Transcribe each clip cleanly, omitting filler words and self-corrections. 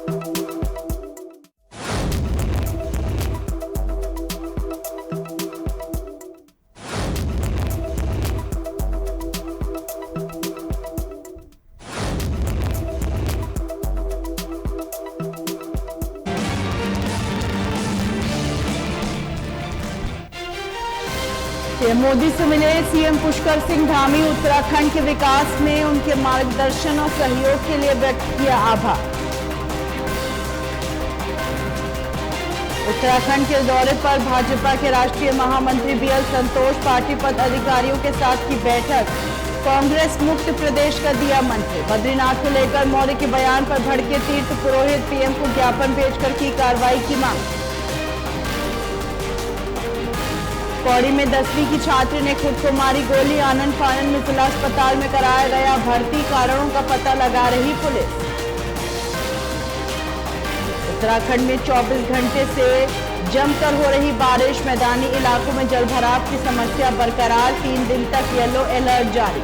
PM Modi से मिले CM Pushkar Singh Dhami. Uttarakhand के विकास में उनके मार्गदर्शन और सहयोग के लिए व्यक्त किया आभार। उत्तराखंड के दौरे पर भाजपा के राष्ट्रीय महामंत्री बीएल संतोष, पार्टी पदाधिकारियों के साथ की बैठक। कांग्रेस मुक्त प्रदेश का दिया मंत्र। बद्रीनाथ को लेकर मौर्य के बयान पर भड़के तीर्थ पुरोहित, पीएम को ज्ञापन भेजकर की कार्रवाई की मांग। पौड़ी में 10वीं की छात्र ने खुद को मारी गोली। आनंद फानन में जिला अस्पताल में कराया गया भर्ती, कारणों का पता लगा रही पुलिस। उत्तराखंड में 24 घंटे से जमकर हो रही बारिश, मैदानी इलाकों में जलभराव की समस्या बरकरार। 3 दिन तक येलो अलर्ट जारी।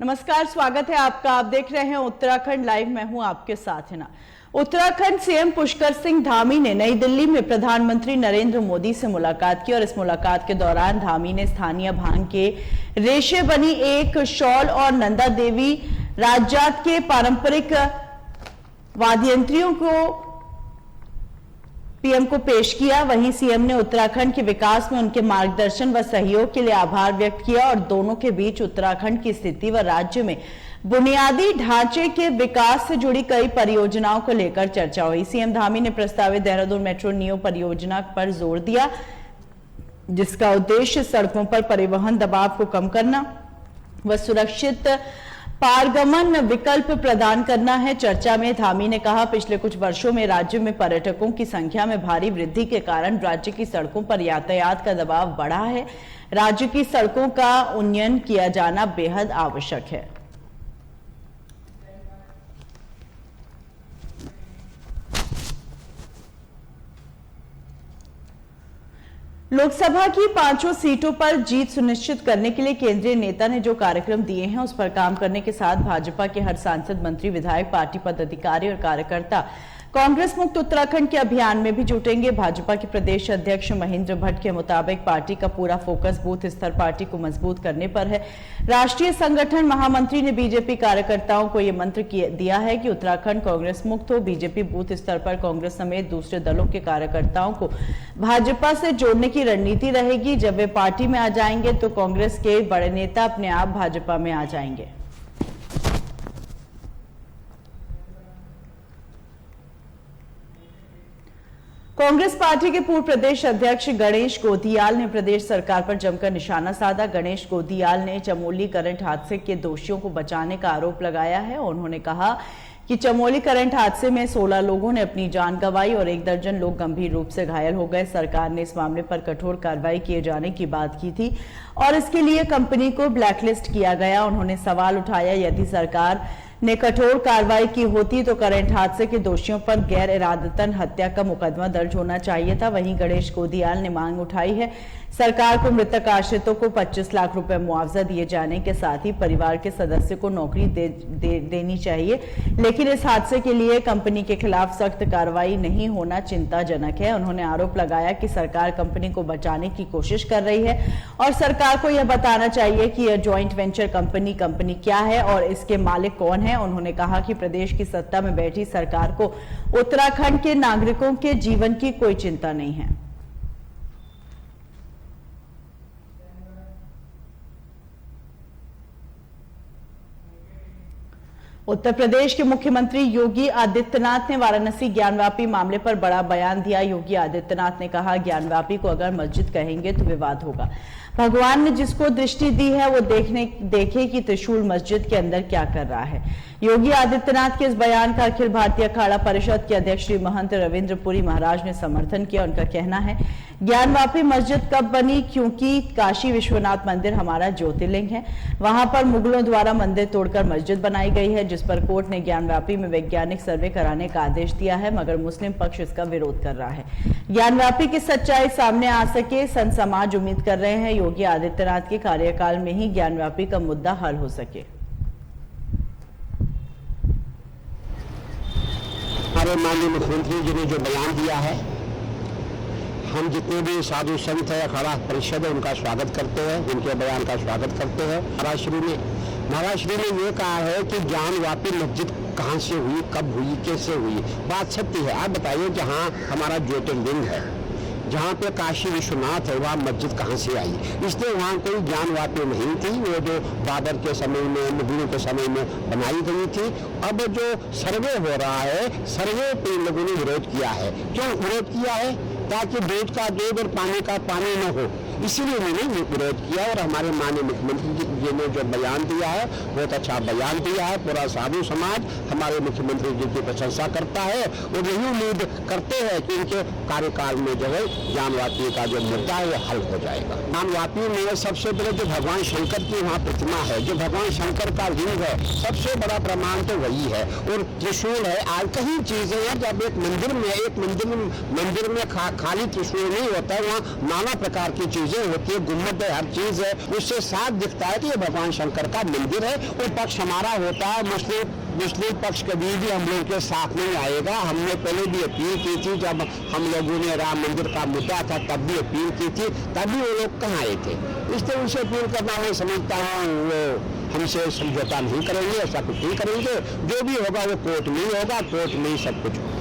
नमस्कार, स्वागत है आपका। आप देख रहे हैं उत्तराखंड लाइव। मैं हूं आपके साथ है ना। उत्तराखंड सीएम पुष्कर सिंह धामी ने नई दिल्ली में प्रधानमंत्री नरेंद्र मोदी से मुलाकात की और इस मुलाकात के दौरान धामी ने स्थानीय भांग के रेशे बनी एक शॉल और नंदा देवी राजजात के पारंपरिक वाद्ययंत्रियों को पीएम को पेश किया। वहीं सीएम ने उत्तराखंड के विकास में उनके मार्गदर्शन व सहयोग के लिए आभार व्यक्त किया और दोनों के बीच उत्तराखंड की स्थिति व राज्य में बुनियादी ढांचे के विकास से जुड़ी कई परियोजनाओं को लेकर चर्चा हुई। सीएम धामी ने प्रस्तावित देहरादून मेट्रो नियो परियोजना पर जोर दिया, जिसका उद्देश्य सड़कों पर परिवहन दबाव को कम करना व सुरक्षित पारगमन विकल्प प्रदान करना है। चर्चा में धामी ने कहा, पिछले कुछ वर्षों में राज्य में पर्यटकों की संख्या में भारी वृद्धि के कारण राज्य की सड़कों पर यातायात का दबाव बढ़ा है। राज्य की सड़कों का उन्नयन किया जाना बेहद आवश्यक है। लोकसभा की 5 सीटों पर जीत सुनिश्चित करने के लिए केंद्रीय नेता ने जो कार्यक्रम दिए हैं उस पर काम करने के साथ भाजपा के हर सांसद, मंत्री, विधायक, पार्टी पदाधिकारी और कार्यकर्ता कांग्रेस मुक्त उत्तराखंड के अभियान में भी जुटेंगे। भाजपा के प्रदेश अध्यक्ष महेंद्र भट्ट के मुताबिक पार्टी का पूरा फोकस बूथ स्तर पार्टी को मजबूत करने पर है। राष्ट्रीय संगठन महामंत्री ने बीजेपी कार्यकर्ताओं को यह मंत्र दिया है कि उत्तराखंड कांग्रेस मुक्त हो। बीजेपी बूथ स्तर पर कांग्रेस समेत दूसरे दलों के कार्यकर्ताओं को भाजपा से जोड़ने की रणनीति रहेगी। जब वे पार्टी में आ जाएंगे तो कांग्रेस के बड़े नेता अपने आप भाजपा में आ जाएंगे। कांग्रेस पार्टी के पूर्व प्रदेश अध्यक्ष गणेश गोदियाल ने प्रदेश सरकार पर जमकर निशाना साधा। गणेश गोदियाल ने चमोली करंट हादसे के दोषियों को बचाने का आरोप लगाया है। उन्होंने कहा कि चमोली करंट हादसे में 16 लोगों ने अपनी जान गंवाई और 1 दर्जन लोग गंभीर रूप से घायल हो गए। सरकार ने इस मामले पर कठोर कार्रवाई किए जाने की बात की थी और इसके लिए कंपनी को ब्लैकलिस्ट किया गया। उन्होंने सवाल उठाया, यदि सरकार ने कठोर कार्रवाई की होती तो करंट हादसे के दोषियों पर गैर इरादतन हत्या का मुकदमा दर्ज होना चाहिए था। वहीं गणेश गोदियाल ने मांग उठाई है, सरकार को मृतक आश्रितों को 25 लाख रुपए मुआवजा दिए जाने के साथ ही परिवार के सदस्य को नौकरी देनी चाहिए। लेकिन इस हादसे के लिए कंपनी के खिलाफ सख्त कार्रवाई नहीं होना चिंताजनक है। उन्होंने आरोप लगाया कि सरकार कंपनी को बचाने की कोशिश कर रही है और सरकार को यह बताना चाहिए कि यह ज्वाइंट वेंचर कंपनी क्या है और इसके मालिक कौन है। उन्होंने कहा कि प्रदेश की सत्ता में बैठी सरकार को उत्तराखंड के नागरिकों के जीवन की कोई चिंता नहीं है। उत्तर प्रदेश के मुख्यमंत्री योगी आदित्यनाथ ने वाराणसी ज्ञानवापी मामले पर बड़ा बयान दिया। योगी आदित्यनाथ ने कहा, ज्ञानवापी को अगर मस्जिद कहेंगे तो विवाद होगा। भगवान ने जिसको दृष्टि दी है वो देखे कि त्रिशूल मस्जिद के अंदर क्या कर रहा है। योगी आदित्यनाथ के इस बयान का अखिल भारतीय अखाड़ा परिषद के अध्यक्ष श्री महंत रविंद्र पुरी महाराज ने समर्थन किया। उनका कहना है, ज्ञानवापी मस्जिद कब बनी? क्योंकि काशी विश्वनाथ मंदिर हमारा ज्योतिर्लिंग है, वहां पर मुगलों द्वारा मंदिर तोड़कर मस्जिद बनाई गई है, जिस पर कोर्ट ने ज्ञानवापी में वैज्ञानिक सर्वे कराने का आदेश दिया है, मगर मुस्लिम पक्ष इसका विरोध कर रहा है। ज्ञानवापी की सच्चाई सामने आ सके, संत समाज उम्मीद कर रहे हैं योगी आदित्यनाथ के कार्यकाल में ही ज्ञानवापी का मुद्दा हल हो सके। हमारे माननीय मुख्यमंत्री जी ने जो बयान दिया है, हम जितने भी साधु संत है, अखाड़ा परिषद है, उनका स्वागत करते हैं, उनके बयान का स्वागत करते हैं। महाराज श्री ने ये कहा है कि ज्ञानवापी मस्जिद कहाँ से हुई, कब हुई, कैसे हुई। बात सत्य है। आप बताइए, जहाँ हमारा ज्योतिर्लिंग है, जहाँ पे काशी विश्वनाथ है, वहाँ मस्जिद कहाँ से आई? इसलिए वहाँ कोई ज्ञानवापी नहीं थी। वो जो बाबर के समय में, मुगलों के समय में बनाई गई थी। अब जो सर्वे हो रहा है, सर्वे पे इन लोगों ने विरोध किया है। क्यों विरोध किया है? ताकि दूध का दूध और पानी का पानी न हो, इसीलिए उन्होंने विरोध किया। और हमारे माननीय मुख्यमंत्री जी ने जो बयान दिया है, बहुत अच्छा बयान दिया है। पूरा साधु समाज हमारे मुख्यमंत्री जी की प्रशंसा करता है और यही उम्मीद करते हैं कि इनके कार्यकाल में जो है ज्ञानवापी का जो मुद्दा है वो हल हो जाएगा। ज्ञानवापी में सबसे पहले जो भगवान शंकर की वहाँ प्रतिमा है, जो भगवान शंकर का लिंग है, सबसे बड़ा प्रमाण तो वही है। और त्रिशूल है। आज कई चीजें हैं, जब एक मंदिर में खाली त्रिशूल नहीं होता है, वहाँ नाना प्रकार की चीजें होती है, गुम्बद है, हर चीज है। उससे साफ दिखता है कि ये भगवान शंकर का मंदिर है। और पक्ष हमारा होता है, मुस्लिम पक्ष कभी भी हम लोग के साथ नहीं आएगा। हमने पहले भी अपील की थी, जब हम लोगों ने राम मंदिर का मुद्दा था तब भी अपील की थी, तभी वो लोग कहाँ आए थे। इसलिए उनसे अपील करना मैं समझता हूँ वो हमसे समझौता नहीं करेंगे, ऐसा कुछ नहीं करेंगे। जो भी होगा वो कोर्ट में ही होगा, कोर्ट में ही सब कुछ होगा।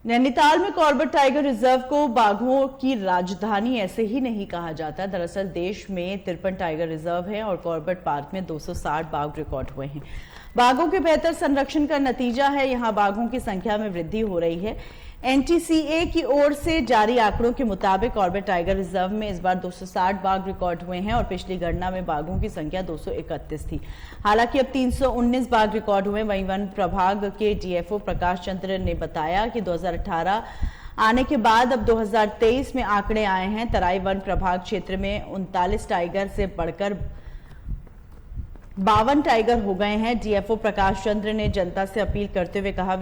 नैनीताल में कॉर्बेट टाइगर रिजर्व को बाघों की राजधानी ऐसे ही नहीं कहा जाता। दरअसल देश में 53 टाइगर रिजर्व हैं और कॉर्बेट पार्क में 260 बाघ रिकॉर्ड हुए हैं। बाघों के बेहतर संरक्षण का नतीजा है यहां बाघों की संख्या में वृद्धि हो रही है। एनटीसीए की ओर से जारी आंकड़ों के मुताबिक कॉर्बेट टाइगर रिजर्व में इस बार 260 बाघ रिकॉर्ड हुए हैं और पिछली गणना में बाघों की संख्या 231 थी। हालांकि अब 319 बाघ रिकॉर्ड हुए। वहीं वन प्रभाग के डीएफओ प्रकाश चंद्र ने बताया कि 2018 आने के बाद अब 2023 में आंकड़े आए हैं। तराई वन प्रभाग क्षेत्र में 39 टाइगर से बढ़कर 52 टाइगर हो गए हैं। डीएफओ प्रकाश चंद्र ने जनता से अपील करते हुए कहा,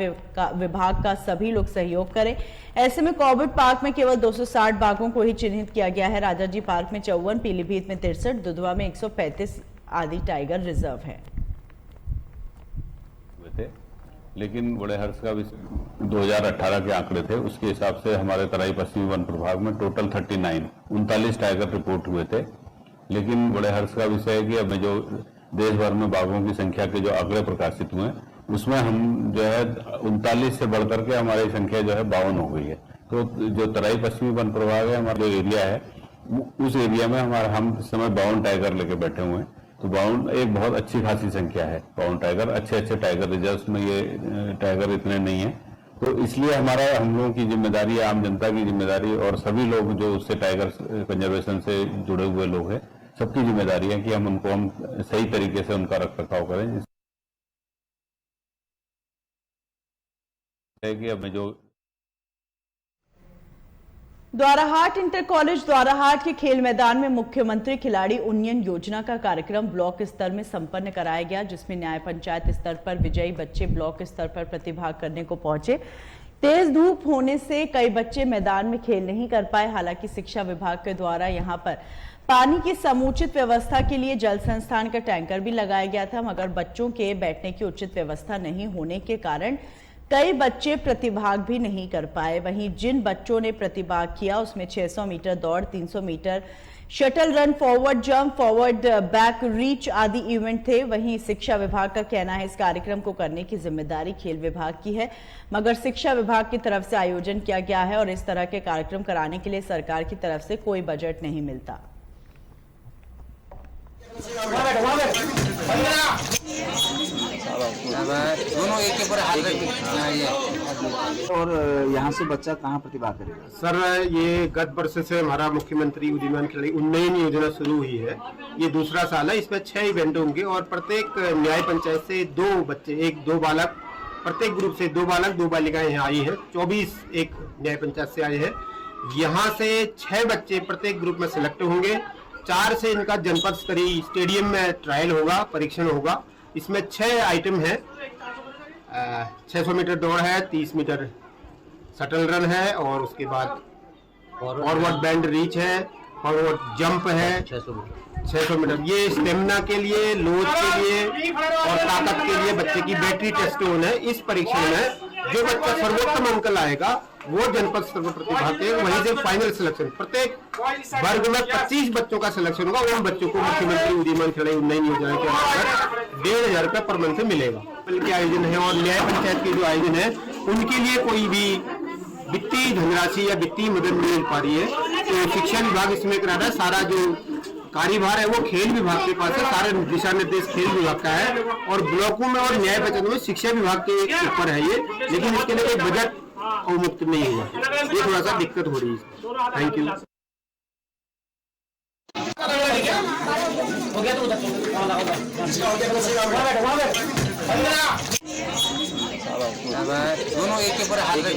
विभाग का सभी लोग सहयोग करें। ऐसे में कॉर्बेट पार्क में केवल 260 बाघों को ही चिन्हित किया गया है। राजाजी पार्क में 54, पीलीभीत में 63, दुधवा में 135 आदि टाइगर रिजर्व है। लेकिन बड़े हर्ष का 2018 के आंकड़े थे, उसके हिसाब से हमारे तराई पश्चिमी वन प्रभाग में टोटल 39 टाइगर रिपोर्ट हुए थे। लेकिन बड़े हर्ष का विषय है कि अब जो देश भर में बाघों की संख्या के जो आंकड़े प्रकाशित हुए उसमें हम जो है 39 से बढ़कर के हमारी संख्या जो है 52 हो गई है। तो जो तराई पश्चिमी वन प्रभाग है, हमारा जो एरिया है, उस एरिया में हम इस समय 52 टाइगर लेके बैठे हुए हैं। तो 52 एक बहुत अच्छी खासी संख्या है। 52 टाइगर, अच्छे टाइगर रिजर्व में ये टाइगर इतने नहीं है। तो इसलिए हम लोगों की जिम्मेदारी, आम जनता की जिम्मेदारी और सभी लोग जो उससे टाइगर कंजर्वेशन से जुड़े हुए लोग हैं, सबकी जिम्मेदारी है कि हम सही तरीके से उनका रखरखाव करें। कि अब जो द्वाराहाट इंटर कॉलेज द्वाराहाट के खेल मैदान में मुख्यमंत्री खिलाड़ी उन्नयन योजना का कार्यक्रम ब्लॉक स्तर में संपन्न कराया गया, जिसमें न्याय पंचायत स्तर पर विजयी बच्चे ब्लॉक स्तर पर प्रतिभाग करने को पहुंचे। तेज धूप होने से कई बच्चे मैदान में खेल नहीं कर पाए। हालांकि शिक्षा विभाग के द्वारा यहां पर पानी की समुचित व्यवस्था के लिए जल संस्थान का टैंकर भी लगाया गया था, मगर बच्चों के बैठने की उचित व्यवस्था नहीं होने के कारण कई बच्चे प्रतिभाग भी नहीं कर पाए। वहीं जिन बच्चों ने प्रतिभाग किया उसमें 600 मीटर दौड़, 300 metre shuttle run, forward jump, forward back reach आदि इवेंट थे। वहीं शिक्षा विभाग का कहना है इस कार्यक्रम को करने की जिम्मेदारी खेल विभाग की है, मगर शिक्षा विभाग की तरफ से आयोजन किया गया है और इस तरह के कार्यक्रम कराने के लिए सरकार की तरफ से कोई बजट नहीं मिलता। दोनों एक के ऊपर हाथ रख और यहाँ से बच्चा कहाँ प्रतिभा करेगा? सर, ये गत वर्ष से हमारा मुख्यमंत्री उदीयमान खिलाड़ी उन्नयन योजना शुरू हुई है। ये दूसरा साल है। इसमें 6 इवेंट होंगे और प्रत्येक न्याय पंचायत से 2 बच्चे, 2 बालक, प्रत्येक ग्रुप से 2 बालक 2 बालिकाएं यहाँ आई हैं। 24 एक न्याय पंचायत से आए हैं। यहाँ से 6 बच्चे प्रत्येक ग्रुप में सिलेक्ट होंगे। 4 से इनका जनपद स्तरीय स्टेडियम में ट्रायल होगा, परीक्षण होगा। इसमें 6 आइटम है। 600 मीटर दौड़ है, 30 मीटर शटल रन है और उसके बाद फॉरवर्ड बैंड रीच है, फॉरवर्ड जंप है 600 मीटर। ये स्टेमिना के लिए, लोच के लिए और ताकत के लिए बच्चे की बैटरी टेस्ट है। इस परीक्षण में जो बच्चा सर्वोत्तम अंक लाएगा वो जनपद स्तर पर प्रतिभाग करेगा। वहीं से फाइनल सिलेक्शन, प्रत्येक वर्ग में 25 बच्चों का सिलेक्शन होगा। उन बच्चों को मुख्यमंत्री उदीयमान खिलाड़ी उन्नयन योजना के अंतर्गत 1,500 रुपए पर मंथ से मिलेगा। के आयोजन है और न्याय पंचायत के जो आयोजन है उनके लिए कोई भी वित्तीय धनराशि या वित्तीय मदद नहीं मिल पा रही है, तो शिक्षा विभाग इसमें करा रहा है। सारा जो कार्यभार है वो खेल विभाग के पास है। सारे दिशा निर्देश खेल विभाग का है और ब्लॉकों में और न्याय पंचायत में शिक्षा विभाग के ऊपर है ये, लेकिन इसके लिए कोई बजट अवमुक्त नहीं हुआ। ये थोड़ा सा दिक्कत हो रही है। Thank you. दोनों एक के ऊपर हाथ रख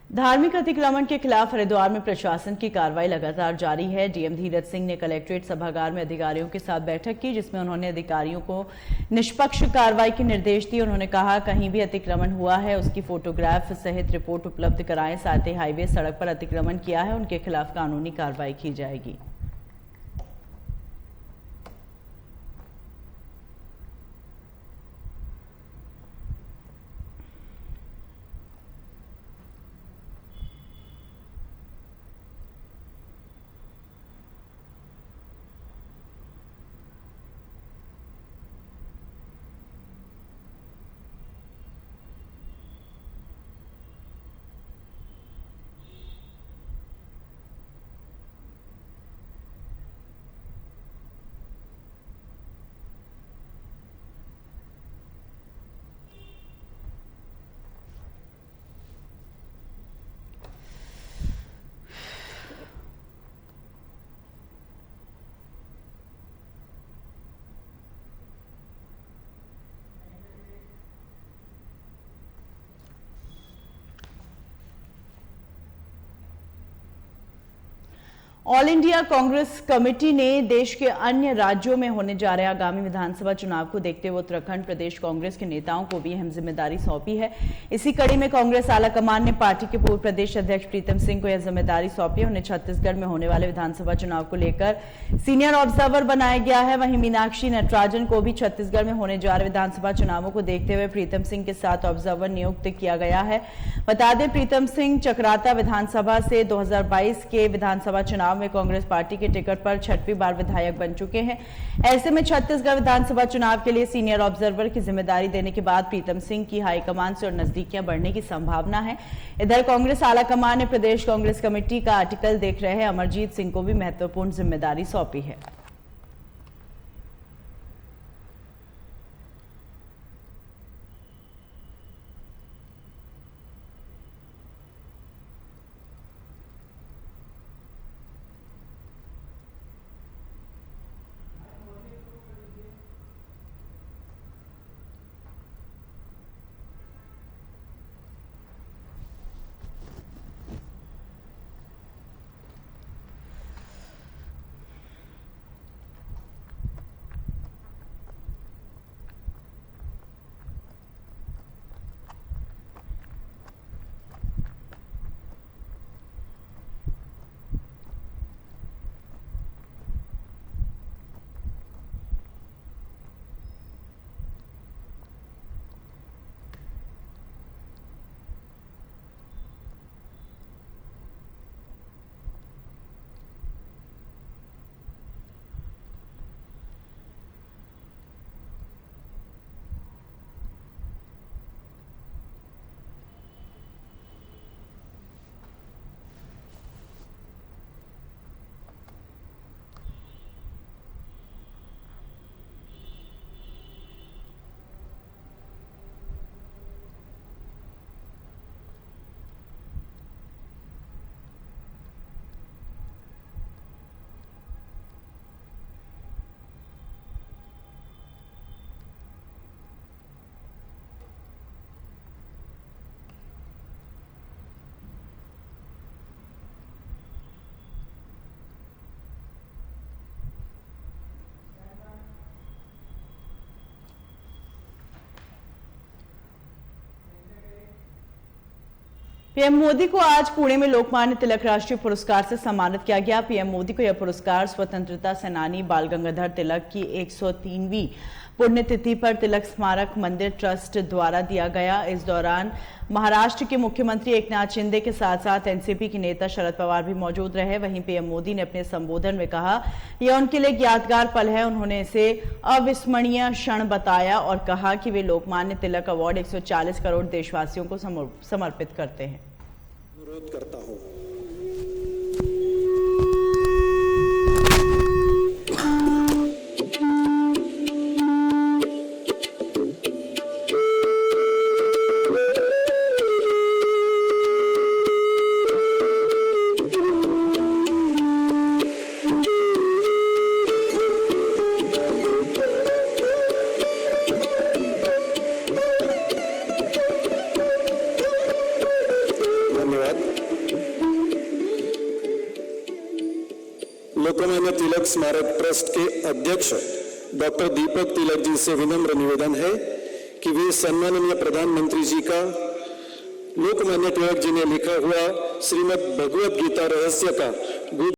धार्मिक अतिक्रमण के खिलाफ हरिद्वार में प्रशासन की कार्रवाई लगातार जारी है। डीएम धीरज सिंह ने कलेक्ट्रेट सभागार में अधिकारियों के साथ बैठक की, जिसमें उन्होंने अधिकारियों को निष्पक्ष कार्रवाई के निर्देश दिए। उन्होंने कहा कहीं भी अतिक्रमण हुआ है उसकी फोटोग्राफ सहित रिपोर्ट उपलब्ध कराएं। साथ ही हाईवे सड़क पर अतिक्रमण किया है उनके खिलाफ कानूनी कार्रवाई की जाएगी। ऑल इंडिया कांग्रेस कमेटी ने देश के अन्य राज्यों में होने जा रहे आगामी विधानसभा चुनाव को देखते हुए उत्तराखंड प्रदेश कांग्रेस के नेताओं को भी अहम जिम्मेदारी सौंपी है। इसी कड़ी में कांग्रेस आलाकमान ने पार्टी के पूर्व प्रदेश अध्यक्ष प्रीतम सिंह को यह जिम्मेदारी सौंपी है। उन्हें छत्तीसगढ़ में होने वाले विधानसभा चुनाव को लेकर सीनियर ऑब्जर्वर बनाया गया है। वहीं मीनाक्षी नटराजन को भी छत्तीसगढ़ में होने जा रहे विधानसभा चुनावों को देखते हुए प्रीतम सिंह के साथ ऑब्जर्वर नियुक्त किया गया है। बता दें, प्रीतम सिंह चक्राता विधानसभा से 2022 के विधानसभा चुनाव में कांग्रेस पार्टी के टिकट पर 6वीं बार विधायक बन चुके हैं। ऐसे में छत्तीसगढ़ विधानसभा चुनाव के लिए सीनियर ऑब्जर्वर की जिम्मेदारी देने के बाद प्रीतम सिंह की हाईकमान से और नजदीकियां बढ़ने की संभावना है। इधर कांग्रेस आलाकमान ने प्रदेश कांग्रेस कमेटी का आर्टिकल देख रहे अमरजीत सिंह को भी महत्वपूर्ण जिम्मेदारी सौंपी है। पीएम मोदी को आज पुणे में लोकमान्य तिलक राष्ट्रीय पुरस्कार से सम्मानित किया गया। पीएम मोदी को यह पुरस्कार स्वतंत्रता सेनानी बाल गंगाधर तिलक की 103वीं पुण्यतिथि पर तिलक स्मारक मंदिर ट्रस्ट द्वारा दिया गया। इस दौरान महाराष्ट्र के मुख्यमंत्री एकनाथ शिंदे के साथ साथ एनसीपी के नेता शरद पवार भी मौजूद रहे। वहीं पीएम मोदी ने अपने संबोधन में कहा, यह उनके लिए एक यादगार पल है। उन्होंने इसे अविस्मरणीय क्षण बताया और कहा कि वे लोकमान्य तिलक अवार्ड 140 करोड़ देशवासियों को समर्पित करते हैं। अनुरोध करता हूं। लोकमान्य तिलक स्मारक ट्रस्ट के अध्यक्ष डॉक्टर दीपक तिलक जी से विनम्र निवेदन है कि वे सम्माननीय प्रधानमंत्री जी का लोकमान्य तिलक जी ने लिखा हुआ श्रीमद् भगवत गीता रहस्य का